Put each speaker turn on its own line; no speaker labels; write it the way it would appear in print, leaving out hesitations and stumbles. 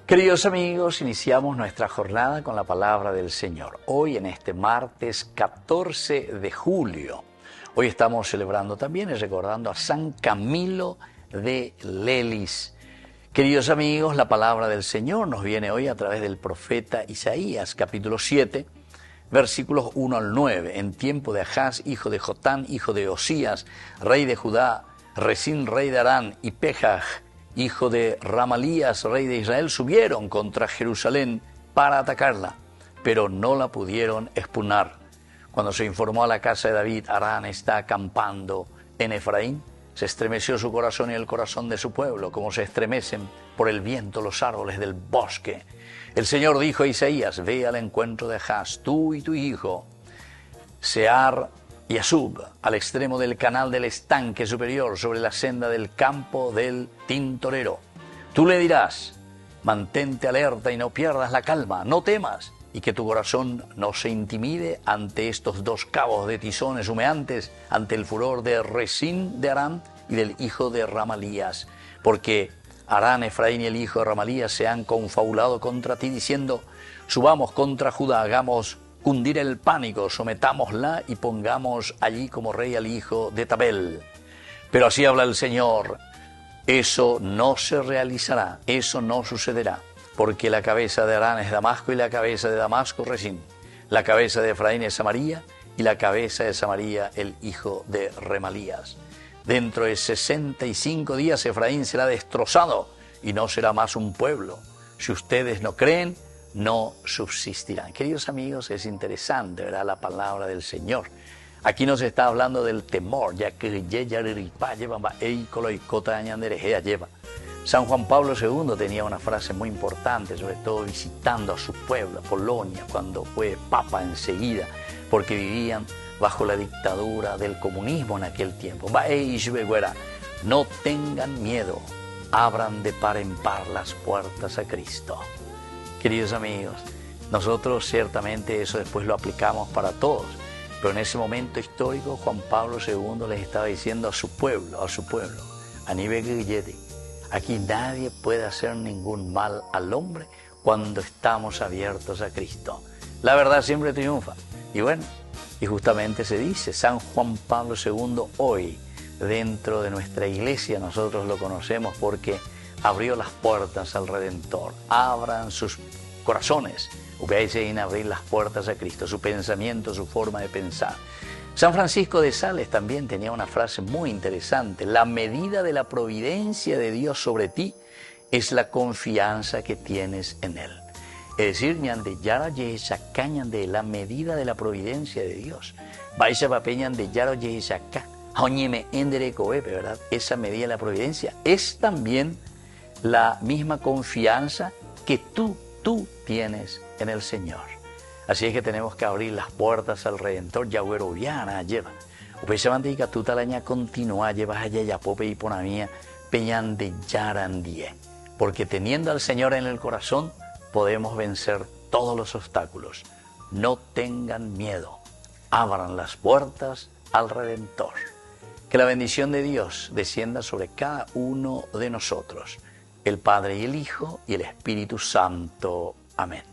Queridos amigos, iniciamos nuestra jornada con la palabra del Señor. Hoy en este martes 14 de julio. Hoy estamos celebrando también y recordando a San Camilo de Lelis. Queridos amigos, la palabra del Señor nos viene hoy a través del profeta Isaías, capítulo 7, versículos 1 al 9. En tiempo de Ahaz, hijo de Jotán, hijo de Osías, rey de Judá, Resín, rey de Arán, y Pejaj, hijo de Ramalías, rey de Israel, subieron contra Jerusalén para atacarla, pero no la pudieron expugnir. Cuando se informó a la casa de David, Arán está acampando en Efraín, se estremeció su corazón y el corazón de su pueblo, como se estremecen por el viento los árboles del bosque. El Señor dijo a Isaías: ve al encuentro de Ahaz, tú y tu hijo, Sear y Asub, al extremo del canal del estanque superior, sobre la senda del campo del tintorero. Tú le dirás: mantente alerta y no pierdas la calma, no temas, y que tu corazón no se intimide ante estos dos cabos de tizones humeantes, ante el furor de Resín de Arán y del hijo de Ramalías, porque Arán, Efraín y el hijo de Ramalías se han confabulado contra ti, diciendo: subamos contra Judá, hagamos cundir el pánico, sometámosla y pongamos allí como rey al hijo de Tabel. Pero así habla el Señor: eso no se realizará, eso no sucederá, porque la cabeza de Arán es Damasco y la cabeza de Damasco Resín, la cabeza de Efraín es Samaria y la cabeza de Samaria el hijo de Remalías. Dentro de 65 días Efraín será destrozado y no será más un pueblo. Si ustedes no creen, no subsistirán. Queridos amigos, es interesante, ¿verdad?, la palabra del Señor. Aquí nos está hablando del temor, ya que San Juan Pablo II tenía una frase muy importante, sobre todo visitando a su pueblo, Polonia, cuando fue papa enseguida, porque vivían bajo la dictadura del comunismo en aquel tiempo. No tengan miedo, abran de par en par las puertas a Cristo. Queridos amigos, nosotros ciertamente eso después lo aplicamos para todos, pero en ese momento histórico Juan Pablo II les estaba diciendo a su pueblo, a nivel guillete: aquí nadie puede hacer ningún mal al hombre cuando estamos abiertos a Cristo. La verdad siempre triunfa. Y bueno, y justamente se dice, San Juan Pablo II hoy, dentro de nuestra iglesia, nosotros lo conocemos porque abrió las puertas al Redentor. Abran sus corazones, en abrir las puertas a Cristo, su pensamiento, su forma de pensar. San Francisco de Sales también tenía una frase muy interesante: la medida de la providencia de Dios sobre ti es la confianza que tienes en Él. Es decir, de la medida de la providencia de Dios. ¿Verdad? Esa medida de la providencia es también la misma confianza que tú tienes en el Señor. Así es que tenemos que abrir las puertas al Redentor. Yahueroviana lleva. Upeshamantica tutalaña continúa llevas allá ya pope y ponamía peñan de yarandie. Porque teniendo al Señor en el corazón podemos vencer todos los obstáculos. No tengan miedo. Abran las puertas al Redentor. Que la bendición de Dios descienda sobre cada uno de nosotros, el Padre y el Hijo y el Espíritu Santo. Amén.